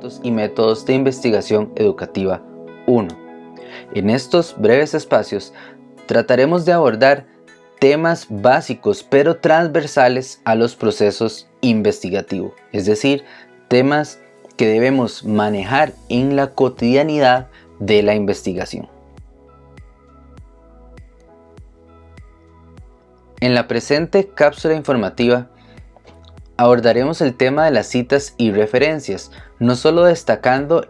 conceptos y métodos de investigación educativa 1. En estos breves espacios trataremos de abordar temas básicos pero transversales a los procesos investigativos, es decir, temas que debemos manejar en la cotidianidad de la investigación. En la presente cápsula informativa abordaremos el tema de las citas y referencias, no solo destacando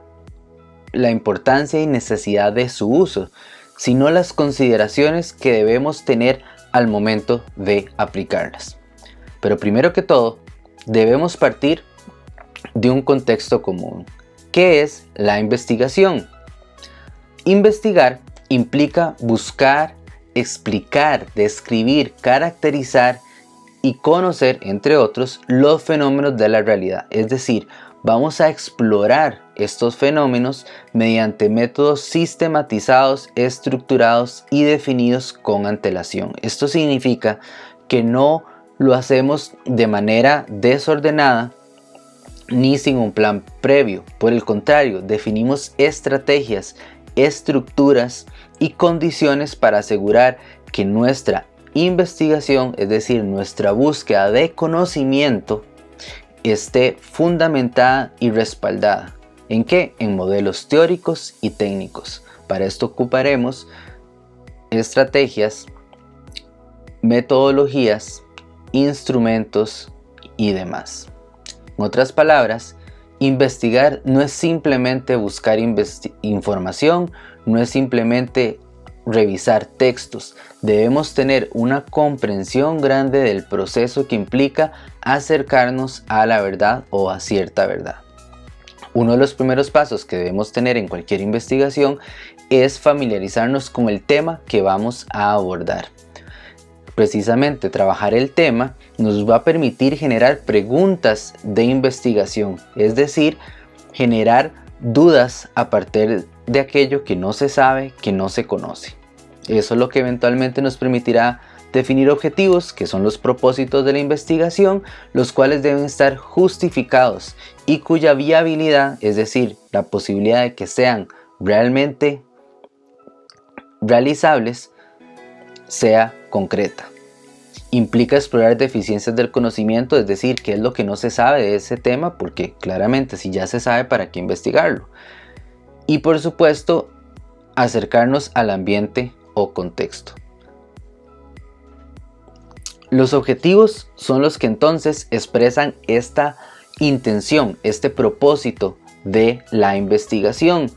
la importancia y necesidad de su uso, sino las consideraciones que debemos tener al momento de aplicarlas. Pero primero que todo, debemos partir de un contexto común. ¿Qué es la investigación? Investigar implica buscar, explicar, describir, caracterizar y conocer, entre otros, los fenómenos de la realidad. Es decir, vamos a explorar estos fenómenos mediante métodos sistematizados, estructurados y definidos con antelación. Esto significa que no lo hacemos de manera desordenada ni sin un plan previo. Por el contrario, definimos estrategias, estructuras y condiciones para asegurar que nuestra investigación, es decir, nuestra búsqueda de conocimiento, esté fundamentada y respaldada. ¿En qué? En modelos teóricos y técnicos. Para esto ocuparemos estrategias, metodologías, instrumentos y demás. En otras palabras, investigar no es simplemente buscar información, no es simplemente revisar textos. Debemos tener una comprensión grande del proceso que implica acercarnos a la verdad o a cierta verdad. Uno de los primeros pasos que debemos tener en cualquier investigación es familiarizarnos con el tema que vamos a abordar. Precisamente trabajar el tema nos va a permitir generar preguntas de investigación, es decir, generar dudas a partir de aquello que no se sabe, que no se conoce. Eso es lo que eventualmente nos permitirá definir objetivos, que son los propósitos de la investigación, los cuales deben estar justificados y cuya viabilidad, es decir, la posibilidad de que sean realmente realizables, sea concreta. Implica explorar deficiencias del conocimiento, es decir, qué es lo que no se sabe de ese tema, porque claramente si ya se sabe, ¿para qué investigarlo? Y por supuesto, acercarnos al ambiente o contexto. Los objetivos son los que entonces expresan esta intención, este propósito de la investigación.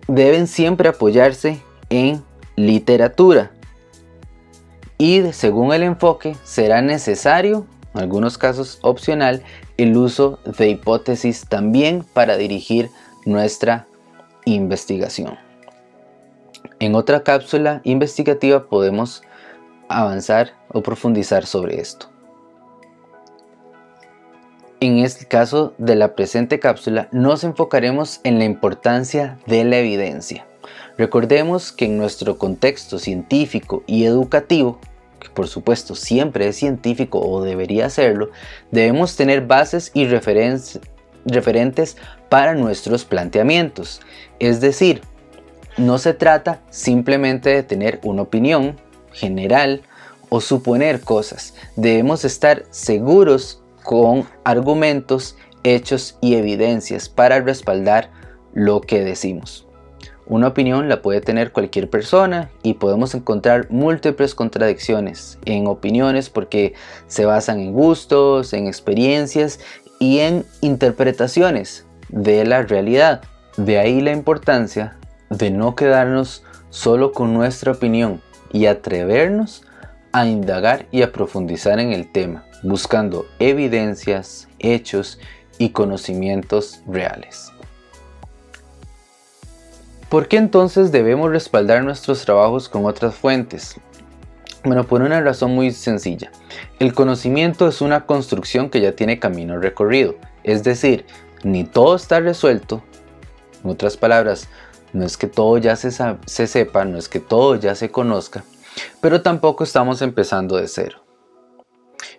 Deben siempre apoyarse en literatura y según el enfoque será necesario, en algunos casos opcional, el uso de hipótesis también para dirigir nuestra investigación. En otra cápsula investigativa podemos avanzar o profundizar sobre esto. En este caso de la presente cápsula nos enfocaremos en la importancia de la evidencia. Recordemos que en nuestro contexto científico y educativo, que por supuesto siempre es científico o debería serlo, debemos tener bases y referentes para nuestros planteamientos. Es decir, no se trata simplemente de tener una opinión general o suponer cosas. Debemos estar seguros con argumentos, hechos y evidencias para respaldar lo que decimos. Una opinión la puede tener cualquier persona y podemos encontrar múltiples contradicciones en opiniones porque se basan en gustos, en experiencias y en interpretaciones de la realidad. De ahí la importancia de no quedarnos solo con nuestra opinión y atrevernos a indagar y a profundizar en el tema, buscando evidencias, hechos y conocimientos reales. ¿Por qué entonces debemos respaldar nuestros trabajos con otras fuentes? Bueno, por una razón muy sencilla. El conocimiento es una construcción que ya tiene camino recorrido, es decir, ni todo está resuelto. En otras palabras, no es que todo ya se sepa, no es que todo ya se conozca, pero tampoco estamos empezando de cero.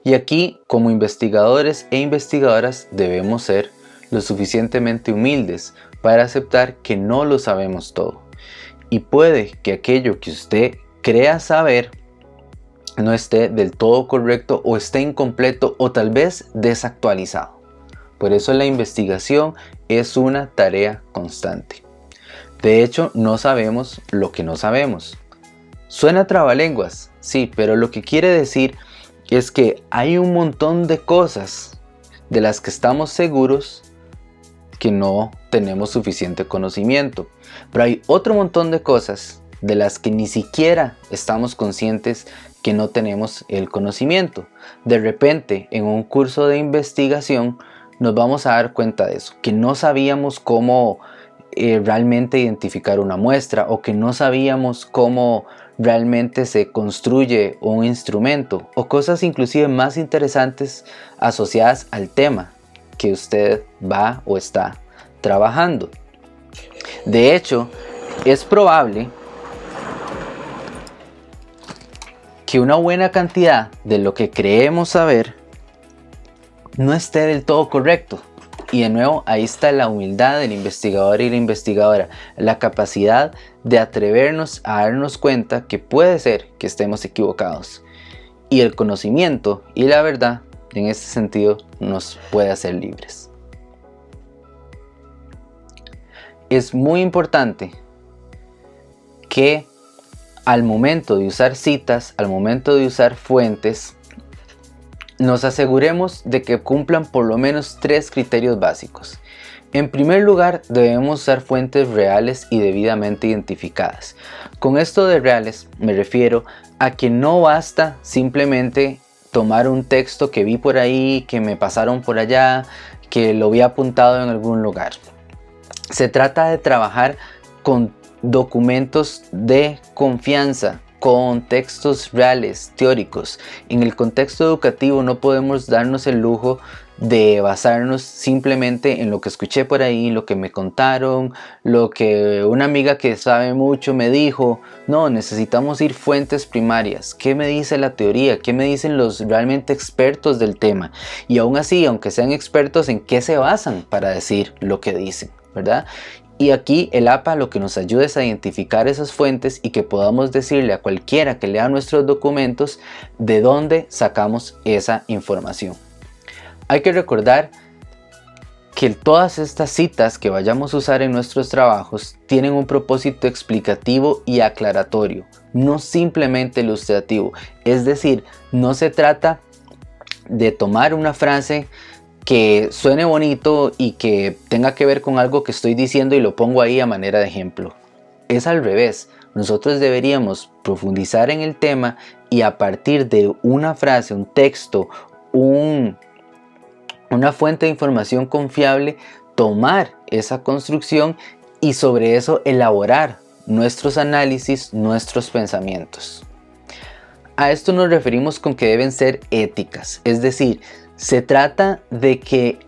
Y aquí, como investigadores e investigadoras, debemos ser lo suficientemente humildes para aceptar que no lo sabemos todo. Y puede que aquello que usted crea saber no esté del todo correcto o esté incompleto o tal vez desactualizado. Por eso la investigación es una tarea constante. De hecho, no sabemos lo que no sabemos. Suena trabalenguas, sí, pero lo que quiere decir es que hay un montón de cosas de las que estamos seguros que no tenemos suficiente conocimiento. Pero hay otro montón de cosas de las que ni siquiera estamos conscientes que no tenemos el conocimiento. De repente, en un curso de investigación, nos vamos a dar cuenta de eso, que no sabíamos cómo realmente identificar una muestra o que no sabíamos cómo realmente se construye un instrumento o cosas inclusive más interesantes asociadas al tema que usted va o está trabajando. De hecho, es probable que una buena cantidad de lo que creemos saber no esté del todo correcto. Y de nuevo, ahí está la humildad del investigador y la investigadora, la capacidad de atrevernos a darnos cuenta que puede ser que estemos equivocados. Y el conocimiento y la verdad, en ese sentido, nos puede hacer libres. Es muy importante que al momento de usar citas, al momento de usar fuentes, nos aseguremos de que cumplan por lo menos 3 criterios básicos. En primer lugar, debemos usar fuentes reales y debidamente identificadas. Con esto de reales me refiero a que no basta simplemente tomar un texto que vi por ahí, que me pasaron por allá, que lo vi apuntado en algún lugar. Se trata de trabajar con documentos de confianza, con textos reales, teóricos. En el contexto educativo no podemos darnos el lujo de basarnos simplemente en lo que escuché por ahí, lo que me contaron, lo que una amiga que sabe mucho me dijo. No, necesitamos ir fuentes primarias. ¿Qué me dice la teoría? ¿Qué me dicen los realmente expertos del tema? Y aún así, aunque sean expertos, ¿en qué se basan para decir lo que dicen? ¿Verdad? Y aquí el APA lo que nos ayuda es a identificar esas fuentes y que podamos decirle a cualquiera que lea nuestros documentos de dónde sacamos esa información. Hay que recordar que todas estas citas que vayamos a usar en nuestros trabajos tienen un propósito explicativo y aclaratorio, no simplemente ilustrativo. Es decir, no se trata de tomar una frase que suene bonito y que tenga que ver con algo que estoy diciendo y lo pongo ahí a manera de ejemplo. Es al revés. Nosotros deberíamos profundizar en el tema y a partir de una frase, un texto, una fuente de información confiable, tomar esa construcción y sobre eso elaborar nuestros análisis, nuestros pensamientos. A esto nos referimos con que deben ser éticas, es decir, se trata de que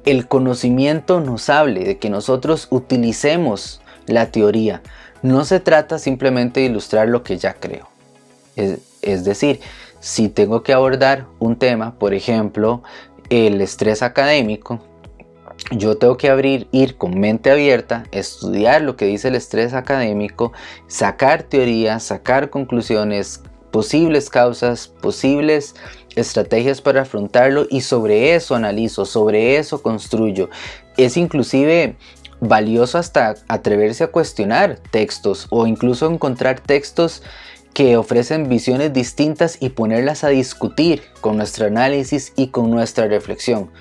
el conocimiento nos hable, de que nosotros utilicemos la teoría. No se trata simplemente de ilustrar lo que ya creo. Es decir, si tengo que abordar un tema, por ejemplo, el estrés académico, yo tengo que ir con mente abierta, estudiar lo que dice el estrés académico, sacar teorías, sacar conclusiones, posibles causas, posibles estrategias para afrontarlo y sobre eso analizo, sobre eso construyo. Es inclusive valioso hasta atreverse a cuestionar textos o incluso encontrar textos que ofrecen visiones distintas y ponerlas a discutir con nuestro análisis y con nuestra reflexión.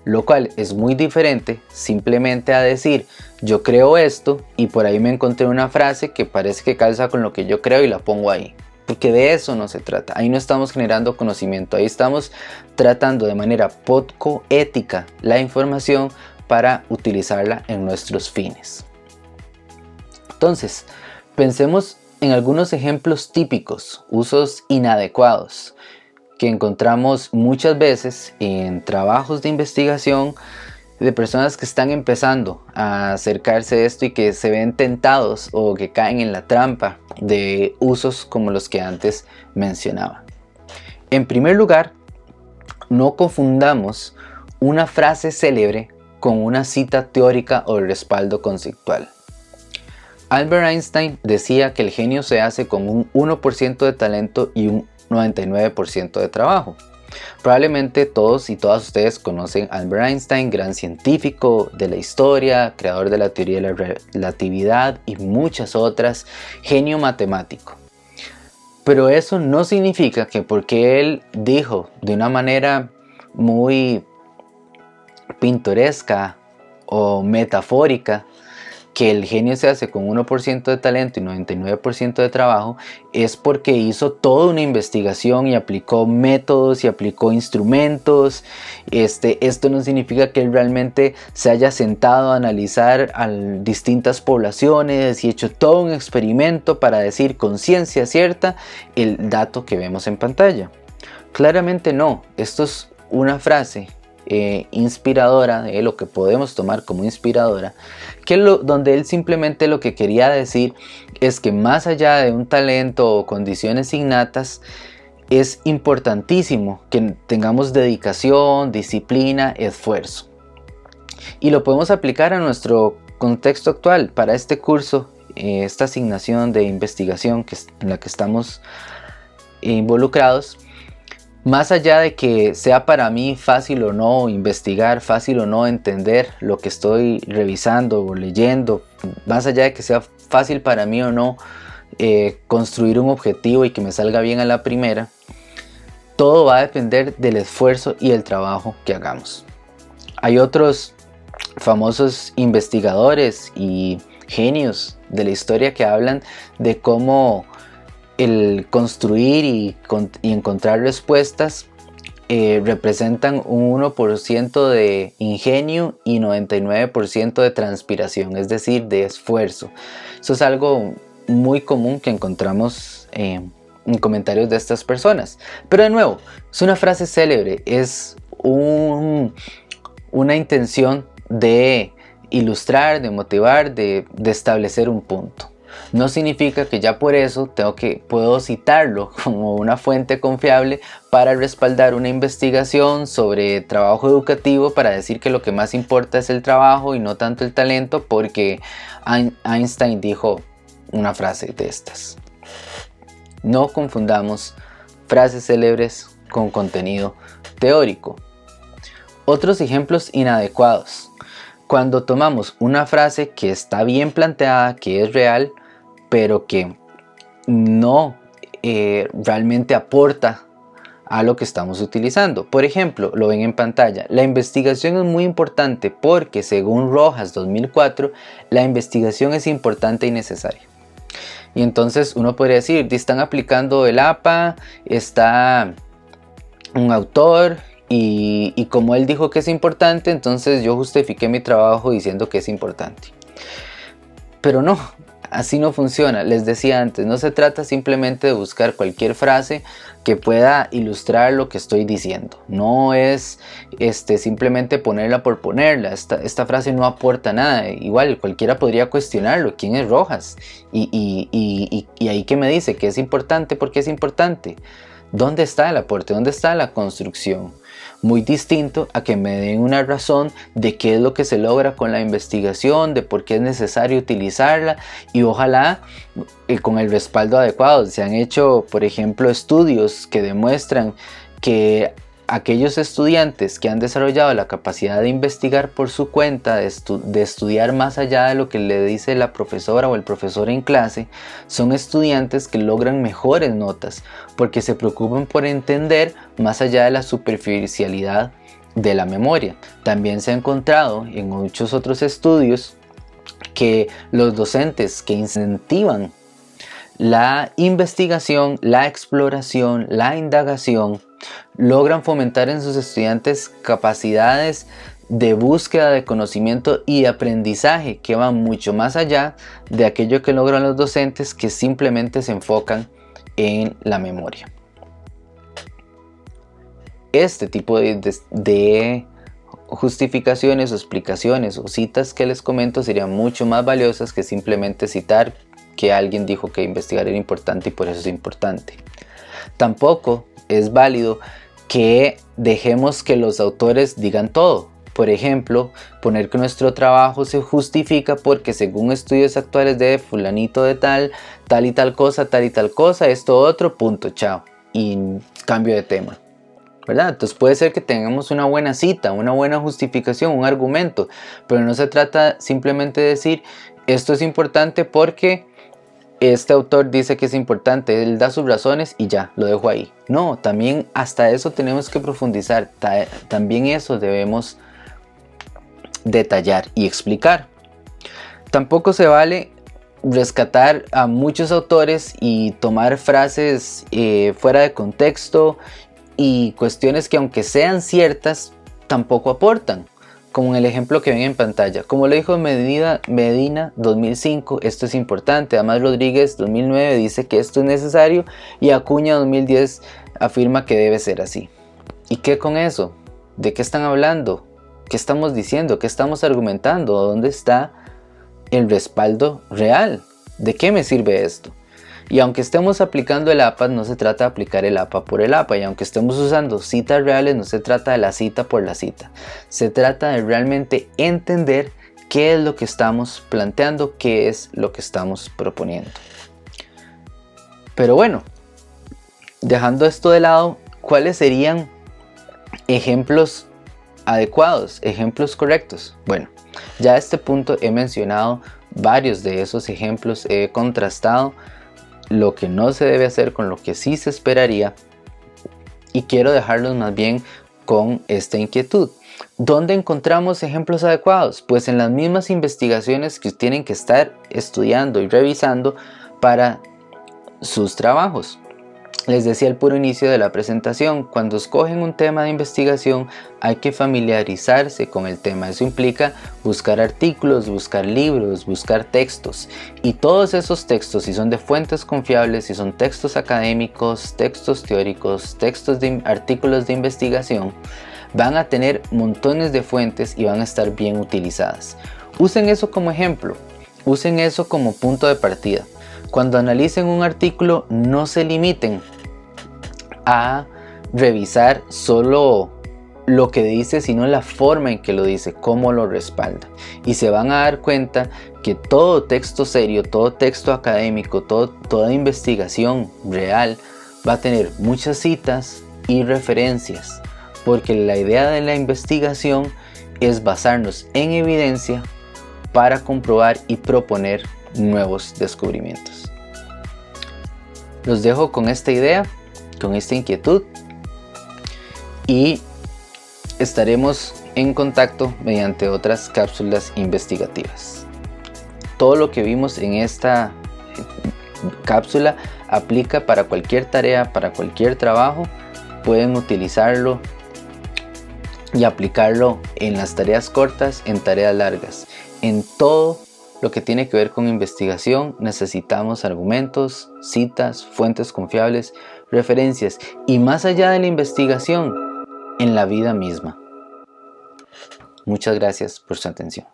Lo cual es muy diferente simplemente a decir yo creo esto y por ahí me encontré una frase que parece que calza con lo que yo creo y la pongo ahí. Porque de eso no se trata. Ahí no estamos generando conocimiento. Ahí estamos tratando de manera poco ética la información para utilizarla en nuestros fines. Entonces, pensemos en algunos ejemplos típicos, usos inadecuados, que encontramos muchas veces en trabajos de investigación de personas que están empezando a acercarse a esto y que se ven tentados o que caen en la trampa de usos como los que antes mencionaba. En primer lugar, no confundamos una frase célebre con una cita teórica o respaldo conceptual. Albert Einstein decía que el genio se hace con un 1% de talento y un 99% de trabajo. Probablemente todos y todas ustedes conocen a Albert Einstein, gran científico de la historia, creador de la teoría de la relatividad y muchas otras, genio matemático. Pero eso no significa que porque él dijo de una manera muy pintoresca o metafórica que el genio se hace con 1% de talento y 99% de trabajo, es porque hizo toda una investigación y aplicó métodos y aplicó instrumentos. Esto no significa que él realmente se haya sentado a analizar a distintas poblaciones y hecho todo un experimento para decir con ciencia cierta el dato que vemos en pantalla. Claramente no. Esto es una frase inspiradora, de lo que podemos tomar como inspiradora, donde él simplemente lo que quería decir es que más allá de un talento o condiciones innatas, es importantísimo que tengamos dedicación, disciplina, esfuerzo. Y lo podemos aplicar a nuestro contexto actual. Para este curso, esta asignación de investigación en la que estamos involucrados, más allá de que sea para mí fácil o no investigar, fácil o no entender lo que estoy revisando o leyendo, más allá de que sea fácil para mí o no construir un objetivo y que me salga bien a la primera, todo va a depender del esfuerzo y el trabajo que hagamos. Hay otros famosos investigadores y genios de la historia que hablan de cómo el construir y encontrar respuestas representan un 1% de ingenio y 99% de transpiración, es decir, de esfuerzo. Eso es algo muy común que encontramos en comentarios de estas personas. Pero de nuevo, es una frase célebre, es una intención de ilustrar, de motivar, de establecer un punto. No significa que ya por eso puedo citarlo como una fuente confiable para respaldar una investigación sobre trabajo educativo, para decir que lo que más importa es el trabajo y no tanto el talento, porque Einstein dijo una frase de estas. No confundamos frases célebres con contenido teórico. Otros ejemplos inadecuados. Cuando tomamos una frase que está bien planteada, que es real, pero que no realmente aporta a lo que estamos utilizando. Por ejemplo, lo ven en pantalla. La investigación es muy importante porque, según Rojas 2004, la investigación es importante y necesaria. Y entonces uno podría decir, están aplicando el APA, está un autor y como él dijo que es importante, entonces yo justifiqué mi trabajo diciendo que es importante. Pero no. Así no funciona. Les decía antes, no se trata simplemente de buscar cualquier frase que pueda ilustrar lo que estoy diciendo. No es simplemente ponerla por ponerla. Esta frase no aporta nada. Igual cualquiera podría cuestionarlo. ¿Quién es Rojas? Y ahí que me dice que es importante, ¿por qué es importante? ¿Dónde está el aporte? ¿Dónde está la construcción? Muy distinto a que me den una razón de qué es lo que se logra con la investigación, de por qué es necesario utilizarla, y ojalá con el respaldo adecuado. Se han hecho, por ejemplo, estudios que demuestran que aquellos estudiantes que han desarrollado la capacidad de investigar por su cuenta, de estudiar más allá de lo que le dice la profesora o el profesor en clase, son estudiantes que logran mejores notas porque se preocupan por entender más allá de la superficialidad de la memoria. También se ha encontrado en muchos otros estudios que los docentes que incentivan la investigación, la exploración, la indagación, logran fomentar en sus estudiantes capacidades de búsqueda de conocimiento y de aprendizaje que van mucho más allá de aquello que logran los docentes, que simplemente se enfocan en la memoria. Este tipo de justificaciones o explicaciones o citas que les comento serían mucho más valiosas que simplemente citar que alguien dijo que investigar era importante y por eso es importante. Tampoco es válido que dejemos que los autores digan todo. Por ejemplo, poner que nuestro trabajo se justifica porque según estudios actuales de fulanito de tal y tal cosa, esto otro, punto, chao. Y cambio de tema, ¿verdad? Entonces puede ser que tengamos una buena cita, una buena justificación, un argumento, pero no se trata simplemente de decir esto es importante porque este autor dice que es importante, él da sus razones y ya, lo dejo ahí. No, también hasta eso tenemos que profundizar, también eso debemos detallar y explicar. Tampoco se vale rescatar a muchos autores y tomar frases fuera de contexto y cuestiones que aunque sean ciertas tampoco aportan, como en el ejemplo que ven en pantalla. Como lo dijo Medina 2005, esto es importante. Además Rodríguez 2009 dice que esto es necesario y Acuña 2010 afirma que debe ser así. ¿Y qué con eso? ¿De qué están hablando? ¿Qué estamos diciendo? ¿Qué estamos argumentando? ¿Dónde está el respaldo real? ¿De qué me sirve esto? Y aunque estemos aplicando el APA, no se trata de aplicar el APA por el APA. Y aunque estemos usando citas reales, no se trata de la cita por la cita. Se trata de realmente entender qué es lo que estamos planteando, qué es lo que estamos proponiendo. Pero bueno, dejando esto de lado, ¿cuáles serían ejemplos adecuados, ejemplos correctos? Bueno, ya a este punto he mencionado varios de esos ejemplos, he contrastado lo que no se debe hacer con lo que sí se esperaría y quiero dejarlos más bien con esta inquietud. ¿Dónde encontramos ejemplos adecuados? Pues en las mismas investigaciones que tienen que estar estudiando y revisando para sus trabajos. Les decía al puro inicio de la presentación, cuando escogen un tema de investigación hay que familiarizarse con el tema. Eso implica buscar artículos, buscar libros, buscar textos. Y todos esos textos, si son de fuentes confiables, si son textos académicos, textos teóricos, artículos de investigación, van a tener montones de fuentes y van a estar bien utilizadas. Usen eso como ejemplo, usen eso como punto de partida. Cuando analicen un artículo, no se limiten a revisar solo lo que dice, sino la forma en que lo dice, cómo lo respalda. Y se van a dar cuenta que todo texto serio, todo texto académico, toda investigación real va a tener muchas citas y referencias, porque la idea de la investigación es basarnos en evidencia para comprobar y proponer nuevos descubrimientos. Los dejo con esta idea, con esta inquietud, y estaremos en contacto mediante otras cápsulas investigativas. Todo lo que vimos en esta cápsula aplica para cualquier tarea, para cualquier trabajo. Pueden utilizarlo y aplicarlo en las tareas cortas, en tareas largas. En todo lo que tiene que ver con investigación necesitamos argumentos, citas, fuentes confiables, referencias y más allá de la investigación, en la vida misma. Muchas gracias por su atención.